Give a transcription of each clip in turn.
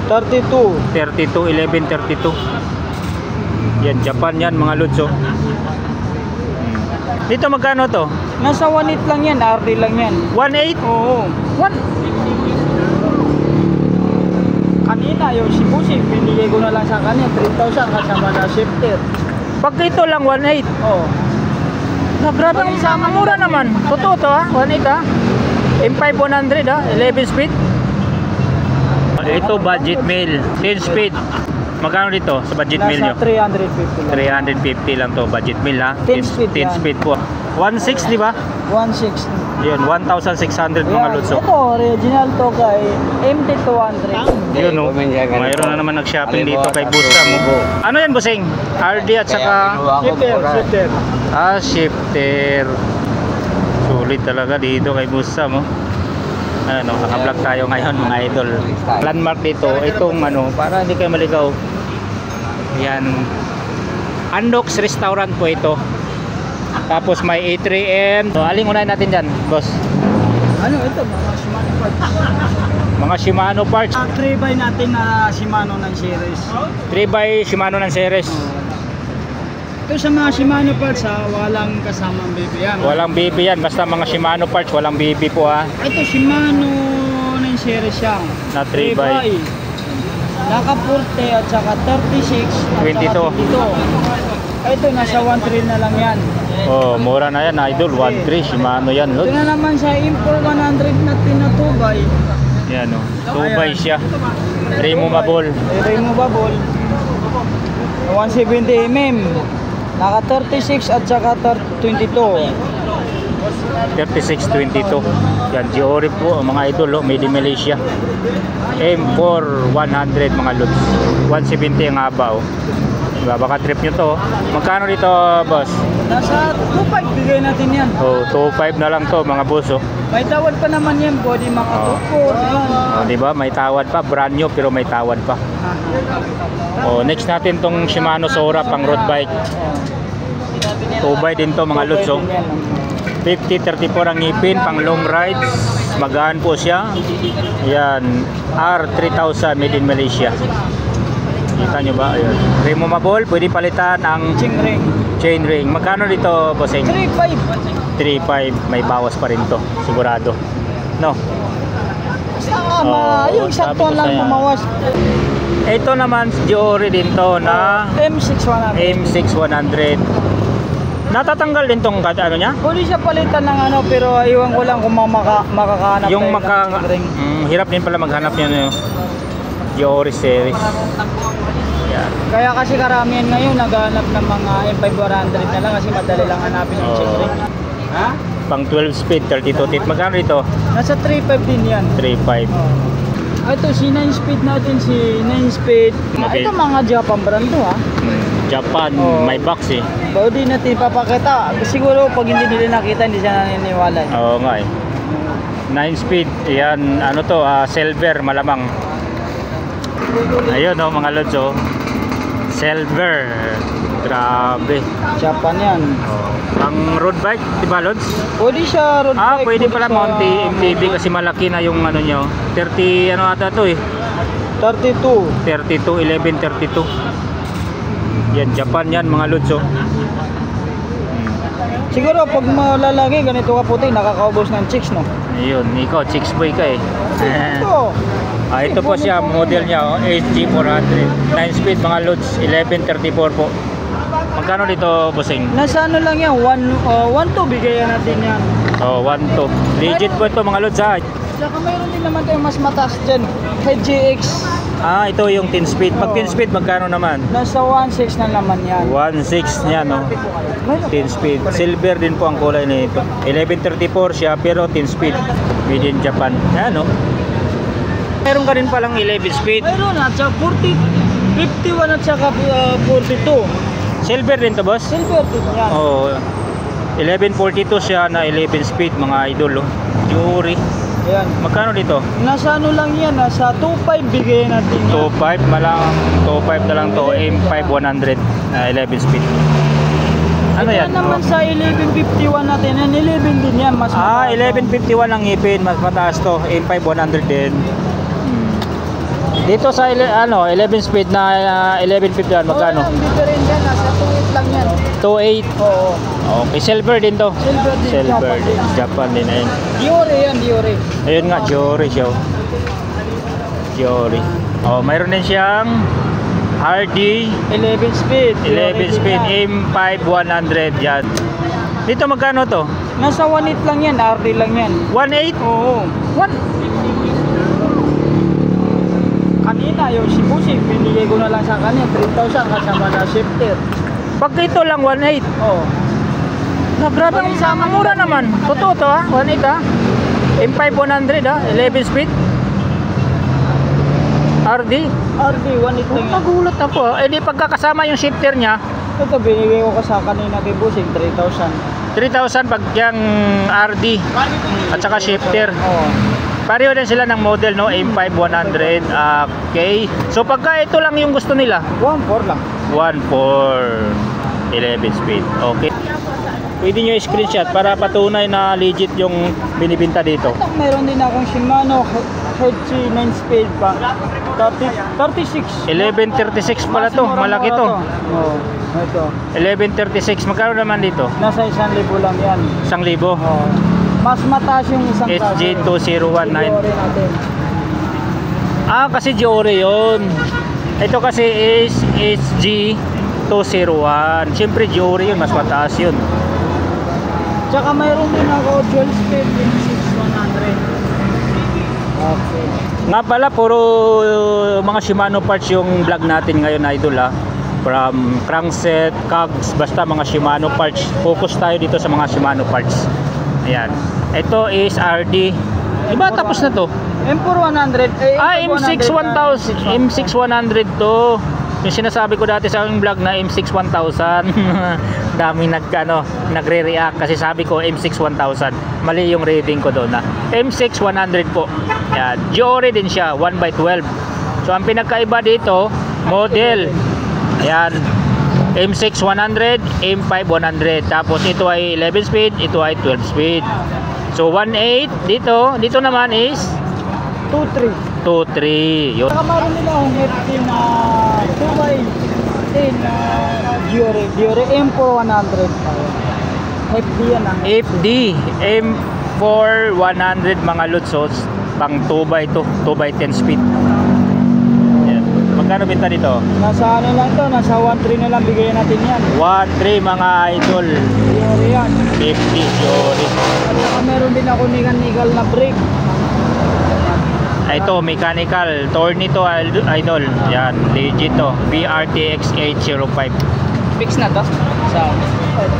32. 32, 1132. Yan, Japan yan mga lods, oh. Dito magkano to? Nasa 1.8 lang yan, RD lang yan. 1.8? Oo. Kanina yung si Busi, binigay ko na lang sa kanya 3,000 kasama na shifter. Pag ito lang 1.8. Oo. Na grabe, ang mura naman. Totoo to, ha? 1.8, ha? M5 100, ha? 11 speed. Ito budget meal, 10 speed. Magkano dito sa budget meal nyo? Nasa 350 lang. 350 lang to budget meal, ha? 10 speed 10 yan. speed po. 1.6, di ba? 160. Yun, 1,600 mga Yan. lods. Ito, original to kay MT200. Yun, oh. Mayroon na naman nag-shopping dito kay Busa mo. Ano yan, Busing? RD at saka Shifter. shifter. Sulit talaga dito kay Busa mo. Ano, naka-vlog tayo ngayon mga idol. Landmark dito, itong ano, para hindi kayo maligaw. Yan. Andox Restaurant po ito. Tapos may A3M. So, aling unahin natin dyan, boss? Ano ito? Mga Shimano parts. Mga Shimano parts. 3x natin na Shimano ng series. 3x Shimano ng series. Ito sa mga Shimano parts ha, walang kasamang BB yan. Walang BB yan, basta mga Shimano parts, walang BB po, ha. Ito Shimano ng series siya. Na 3x. Naka 40 at saka 36 at 22. saka 22. Ito nasa 1.3 na lang yan. Oh, mura na yan, idol. 1.3 Shimano yan, Ito lods. na naman sa Impor 100 natin na 2x. Yan, oh. 2x siya. Removable. Removable. 170mm. Naka 36 at saka 22. 3622. Yan, Giori po mga idol, oh, made in Malaysia. M4 100 mga lods. 170 ang haba, oh. Diba, baka trip nyo to. Magkano dito, boss? Nasa 2.5 bigay natin yan. Oh, 2.5 na lang to mga boss, oh. May tawad pa naman yan, body makatukod. Oh, diba, may tawad pa, brand new pero may tawad pa. Oh, next natin tong Shimano Sora pang road bike. 2x din to mga lods, oh. 50-34 ang ngipin, pang long rides. Magaan po siya. Yan, R3000 made in Malaysia. Kita nyo ba? Ayan. Removable, pwede palitan ang chain ring. Magkano dito, bossing? 3.5. 3.5, may bawas pa rin to, sigurado. No? Tama, yung sakto sabi ko lang sa'yo. pumawas. Ito naman, Giori din to na M6100. M6100. Natatanggal din tong ano niya? Pwede siya palitan ng ano, pero iwan ko lang kung makakahanap Yung tayo ng ring. hirap din pala maghanap niya no. Giori series. Yan. Kaya kasi karamihan ngayon naghahanap ng mga M5100 na lang kasi madali lang hanapin yung chain ring. Ha? Pang 12 speed, 32 teeth. Magkano dito? Nasa 3.5 din yan. 3.5. Ito si 9 speed natin, si 9 speed. Okay. Ito mga Japan brand to ha. Japan, may box eh. Body natin papakita. Siguro pag hindi nila nakita, hindi siya naniniwala. Oo nga eh. 9 speed, yan, ano to, silver, malamang. Ayun oh, mga lods oh. Silver. Grabe. Japan yan. Oh. Pang road bike, di ba lods? Pwede siya road bike. Pwede pala siya Monty MTB kasi malaki na yung ano nyo. 30, ano ata to eh. 32. 32, 1132. Yan, Japan yan mga lods oh. Siguro pag malalaki ganito ka puti, nakakaubos ng chicks no? Ayun, ikaw, chicks boy ka eh. Ito. Ito po siya, model niya oh, SG400. 9 speed mga loads, 1134 po. Magkano dito, bossing? Nasa ano lang yan, 1.2 bigayan natin yan. Oh, 1.2. Legit po ito mga loads ha. Saka mayroon din naman tayong mas mataas dyan, GX. Ito yung 10 speed. Pag 10 speed, magkano naman? Nasa 1.6 na naman yan. 1.6 niya no. 10 speed. Silver din po ang kulay nito. 1134 siya pero 10 speed. Made in Japan. Yan no. Meron ka rin palang 11 speed. Mayroon at saka 51 at saka 42. Silver din to, boss? Silver din yan. Oh. 1142 siya na 11 speed mga idol oh. Giori. Ayan. Magkano dito? Nasa ano lang yan, nasa 2.5 bigay natin yan. 2.5 malang 2.5 na lang to. M5 100 11 speed. Ano Ito yan? naman sa 1151 natin yan, 11 din yan. Mas mataas. 1151 ang ngipin, mas mataas to. M5 100 din. Dito sa 11 speed na 1150 magkano? Ang different yan, nasa 2.8 lang yan. 2.8. Oo. Okay, silver din to. Silver din, Silver Japan din. din. Japan din ayun. Diore yan, Diore. Ayun nga, Jory siya. Jory. Oh, mayroon din siyang RD 11 speed. 11 speed M5 100 yan. Dito magkano to? Nasa 1.8 lang yan, RD lang yan. 1.8? Oo. Kanina yung si Busing, pinigay ko na lang sa kanya 3,000 kasama na shifter. Pag ito lang 1.8. Oo. Na grabe ang sama mura naman. Totoo to ha, 1.8 ha. M5 100 ha, 11 speed. RD. RD, 1.8 lang yan. Nagulat ako ha. Eh di pagkakasama yung shifter niya, Ito binigay ko sa kanina kay Busing, 3,000. 3,000 pag yung RD at saka shifter. Oo. Pareho din sila ng model no, M5 100. Okay. So pagka ito lang yung gusto nila, 1.4 lang. 1.4 11 speed. Okay. Pwede nyo i-screenshot para patunay na legit yung binibinta dito. Ito, meron din akong Shimano HC 9 speed pa. 36. 1136 pala to, malaki to. Oo. Ito. 1136, magkano naman dito? Nasa 1,000 lang yan. 1,000. Oo. Mas mataas yung isang SG2019. Diore natin. Kasi Jory yun. Ito kasi is SG201. Siyempre Jory yun, mas mataas yun. Tsaka mayroon din ako dual speed M6100. Okay. Nga pala, puro mga Shimano parts yung vlog natin ngayon, idol ha. From crankset, cogs, basta mga Shimano parts. Focus tayo dito sa mga Shimano parts. Ayan. Ito is RD. Diba tapos na to? M4 100. M6 1000. M6 100 to. Yung sinasabi ko dati sa aking vlog na M6 1000. Daming nagre-react kasi sabi ko M6 1000. Mali yung reading ko doon na. M6 100 po. Yan. Jory din siya, 1/12. So ang pinagkaiba dito, model. Ayan. M6 100, M5 100. Tapos ito ay 11 speed, ito ay 12 speed. So 1.8 dito naman is 2.3. 2.3. Yun. Saka meron nila akong FD na 2x10 na Diore M4 100. FD yan ang FD M4 100 mga lutsos, pang 2x10 speed. Yan. Magkano binta dito? nasa ano lang to, nasa 1.3 na lang bigyan natin yan. 1.3 mga idol. Diore yan. 50 Jory. At saka meron din ako nigal na brake. Ito mechanical Torney to idol. Yan, legit to. BRTX 805. Fix na to? Sa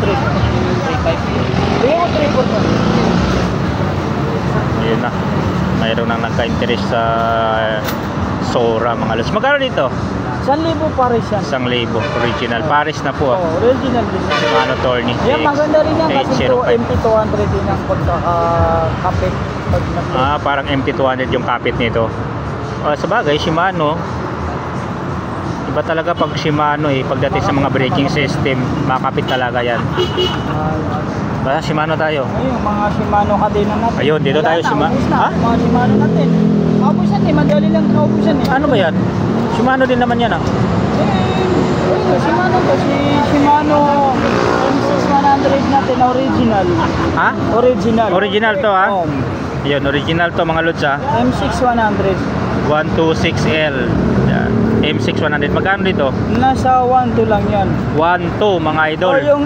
3.5. Bigyan ko 3.4 to. Yun na. Mayroon nang nagka-interest sa Sora mga lods. Magkano dito? 1,000 pares yan. 1,000 original. Paris na po. Oh, original din. Ano Torney? Yan, maganda rin yan kasi 805. MT200 din ang pagkakapit. Parang MT200 yung kapit nito. Sa bagay, Shimano. Iba talaga pag Shimano pagdating sa mga braking system, makapit talaga yan. Basta Shimano tayo. Ayun, mga Shimano kadena natin. Ayun, dito Wala tayo na, Shimano. ubus na. Ha? Mga Shimano natin. Kaubusan madali lang kaubusan Ano ba yan? Shimano din naman yan Shimano to, si Shimano M6100 natin, original. Ha? Original. Original to ha? Oh, Yun, original to mga lods ha. M6100. 126L. Yan. M6100. Magkano dito? Nasa 1.2 lang yan. 1.2 mga idol. O yung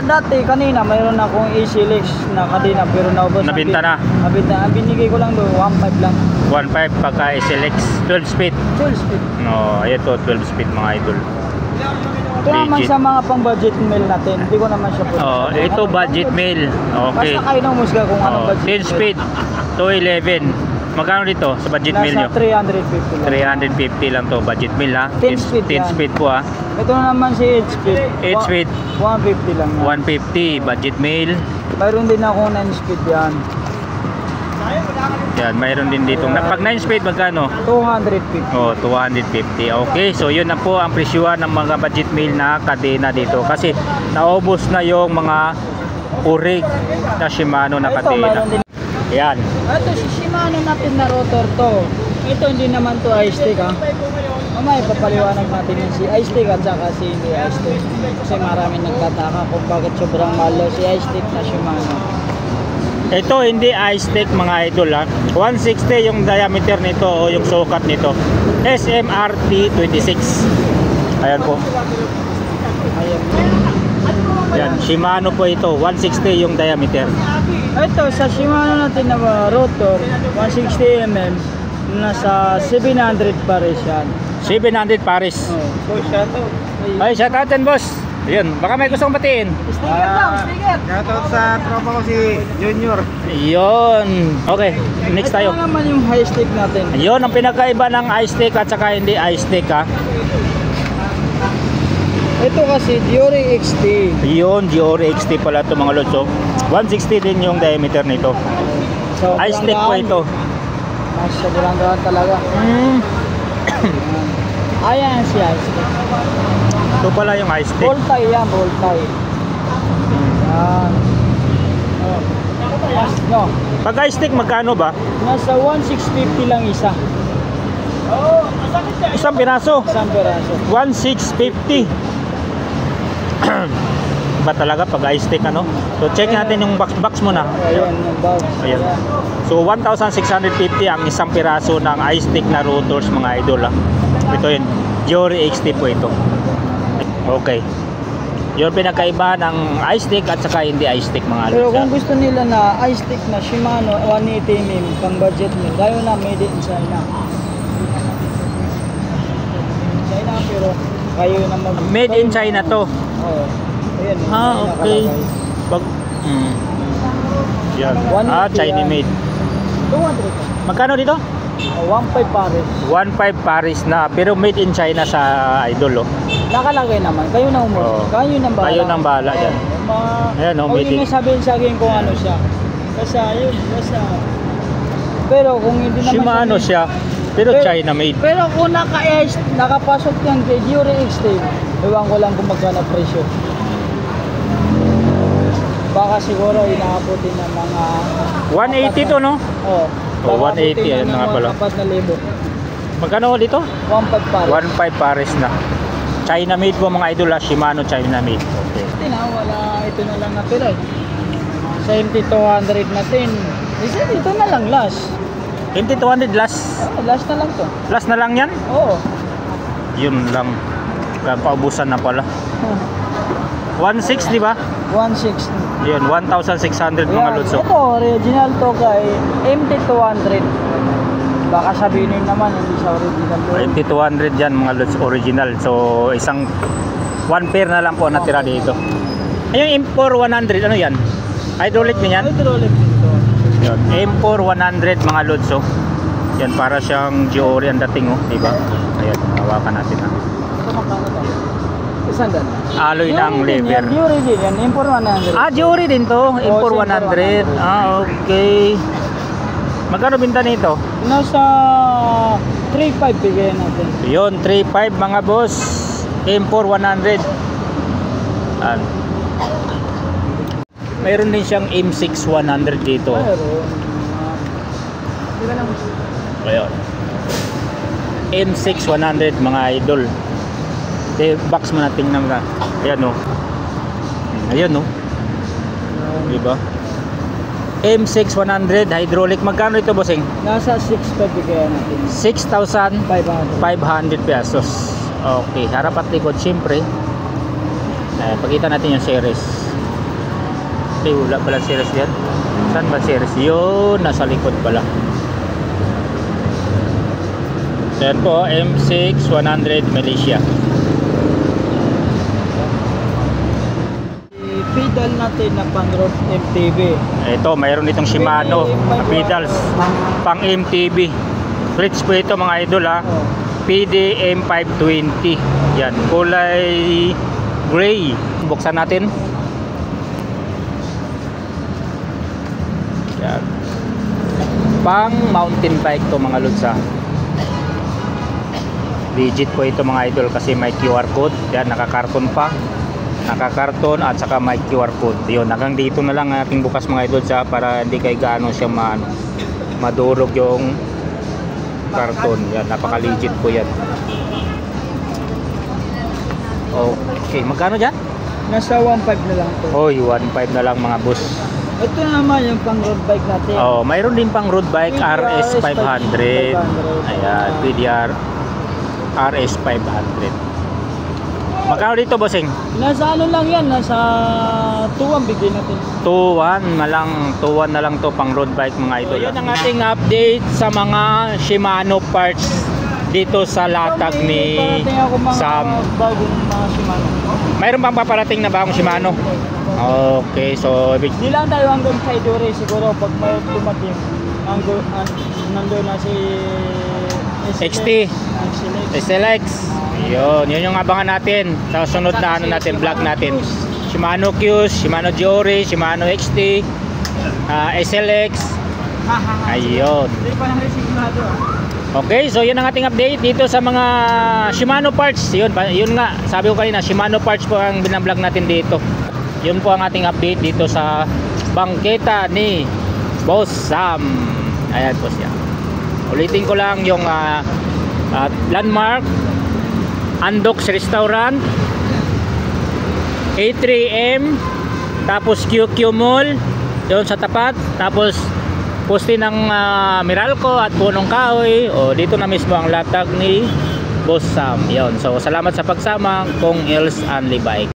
dati kanina mayroon akong AC-Lex na kadena pero naubos. Nabinta na. Nabinta. Ang binigay ko lang doon 1.5 lang. 1.5 pagka SLX 12 speed. 12 speed. No, ito 12 speed mga idol. Ito naman Legit. sa mga pang budget meal natin. Hindi ko naman siya pwede. Oh, ito budget meal. Okay. Basta kayo nang musga kung anong Oh, budget 10 speed to 11. Magkano dito sa budget meal nyo? Nasa 350 lang. 350 lang to budget meal ha. 10 speed 10 yan. speed po ha. Ito naman si 8 speed. 8 speed 150 lang yan. 150 budget meal. Mayroon din ako 9 speed yan. Yan, mayroon din dito. Pag 9 speed magkano? 250. Oh, 250. Okay, so yun na po ang presyuhan ng mga budget meal na kadena dito. Kasi naubos na yung mga urig na Shimano na Ito, kadena. mayroon din. Yan. Ito si Shimano natin na rotor to. Ito hindi naman to ice-stick ha. Mamaya ipapaliwanag natin yung si ice-stick at saka si hindi ice-stick. Kasi maraming nagtataka kung bakit sobrang mahal si ice-stick na Shimano. Ito hindi ice-stick mga idol ha. 160 yung diameter nito o yung sukat nito. SMRT 26. Ayan po. Ayan. Yan, Shimano po ito. 160 yung diameter. Ito sa Shimano natin na rotor 160mm nasa 700 pa rin yan. 700 pares. Oh, so siya to. Ay, shout out yan boss. Ayun, baka may gustong batiin. Sticker lang, sticker. Shoutout sa tropa ko si Junior. Ayun. Okay, next tayo. Ito naman yung high stick natin. Ayun, ang pinakaiba ng ice stick at saka hindi ice stick ha. Ito kasi Diori XT. Ayun, Diori XT pala ito mga lods. So, 160 din yung diameter nito. So, Ice stick po ito. Nasa bulang-bulang talaga. Ayan si ice stick. Ito pala yung ice stick. Voltay yan, voltay. Yan. Oh. Mas, no. Pag ice stick magkano ba? Nasa 1,650 lang isa. Isang piraso. Isang peraso. 1,650. Ba talaga pag ice stick ano? So check natin yung box muna. Ayan yung box. Ayan. So 1,650 ang isang piraso ng ice stick na rotors mga idol ha. Ito yun. Diori XT po ito. Okay. Yung pinakaiba ng ice stick at saka hindi ice stick mga Pero lods. kung gusto nila na ice stick na Shimano 180mm pang budget nyo, tayo na made in China. China pero kayo na mag... Made in China to. Oo. Ayan. Ah, China okay. nakalagay. Pag yan. 180 Ah, China yan. made. 200. Magkano dito? 1.5 pares. 1.5 Paris na pero made in China sa idol oh. Nakalagay naman. Kayo na umurot. Oo. Kayo nang bahala. Kayo nang bahala dyan. Ayan, oh, Huwag made in- nyo sabihin sa akin kung ano siya. Basta yun. Basta. Pero kung hindi naman Shimano siya pero China made. Pero kung nakapasok yan kay Diori XT, ewan ko lang kung magkano presyo. Baka siguro inaabutin ng mga 180 to no? Oo. Oh, 180 yan nga pala. 4,000. Magkano dito? 1.5 pares. 1.5 Paris na. China made po mga idol ha. Shimano China made. Okay. Wala, ito na lang natira eh. Sa MT200 natin. Ito na lang last. MT200 last. Last na lang to. Last na lang yan? Oo. Yun lang. Paubusan na pala. 1.6 di ba? 160. Yun, 1,600 mga Yan. lutso. Ito, original to kay MT200. Baka sabihin nyo naman, hindi siya original to. MT200 yan mga lods original. So isang one pair na lang po natira dito. Ayun M4 100 ano yan? Hydraulic din yan? Hydraulic dito. Yun, M4 100 mga lods oh. Yan para siyang Diori ang dating oh, di ba? Ayan, hawakan natin ha. Ito magkano to? Isang dan. Alloy ng lever. Diori din yan. Import 100. Ah, Diori din to. M4 Oo, 100. Ah, okay. Magkano binta nito? Nasa 3.5 bigyan natin. Yun, 3.5 mga boss. M4 100. Yan. Mayroon din siyang M6 100 dito. Mayroon. Hindi ka lang. Ayun. M6 100 mga idol. Box mo na tingnan ka. Ayan o. Ayan o. Diba? M6 100 hydraulic. Magkano ito bossing? Nasa 6.5 bigyan natin. 6,500 500. pesos. Okay. Harap at likod syempre. Pakita natin yung series. Okay, wala pala series yan. Saan ba series? Yun, nasa likod pala. Ayan po, M6 100 Malaysia. Pedal natin na pang road MTB. Ito, mayroon itong Shimano na pedals pang MTB. Bridge po ito mga idol ha. Oh. PDM 520. Yan, kulay gray. Buksan natin. Yan. Pang mountain bike to mga lods ha. Legit po ito mga idol kasi may QR code. Yan, nakakarton pa. Nakakarton at saka may QR code. Yun, hanggang dito na lang ating bukas mga idol sa para hindi kay gaano siya madurog yung karton. Yan, napaka-legit po yan. Okay, magkano dyan? Nasa 1.5 na lang to. Oy, 1.5 na lang mga boss. Ito naman yung pang road bike natin. Oh, mayroon din pang road bike PDR RS 500. Ayan, PDR RS 500. Magkano dito, bossing? Nasa ano lang yan, nasa 2 ang bigay natin. 2.1 na lang, 2.1 na lang to pang road bike mga idol. Yan ang ating update sa mga Shimano parts dito sa latag ni Parating ako mga Sam. bagong mga Shimano. Mayroon bang paparating na bagong Shimano? Okay, so Di lang tayo hanggang kay Dore siguro pag may tumating nandun na si XT. SLX. Yun yung abangan natin sa sunod na ano natin, vlog natin. Shimano Qs, Shimano Giore, Shimano XT, SLX. Ayun. Hindi pa namin sigurado. Okay, so yun ang ating update dito sa mga Shimano parts. Yun nga, sabi ko kanina, Shimano parts po ang binablog natin dito. Yun po ang ating update dito sa bangketa ni Boss Sam. Ayan po siya. Ulitin ko lang yung landmark, Andox Restaurant, A3M, tapos QQ Mall doon sa tapat, tapos poste ng Meralco at Punong Kahoy. O dito na mismo ang latag ni Boss Sam. Yun. So salamat sa pagsama kung Els Only Bike.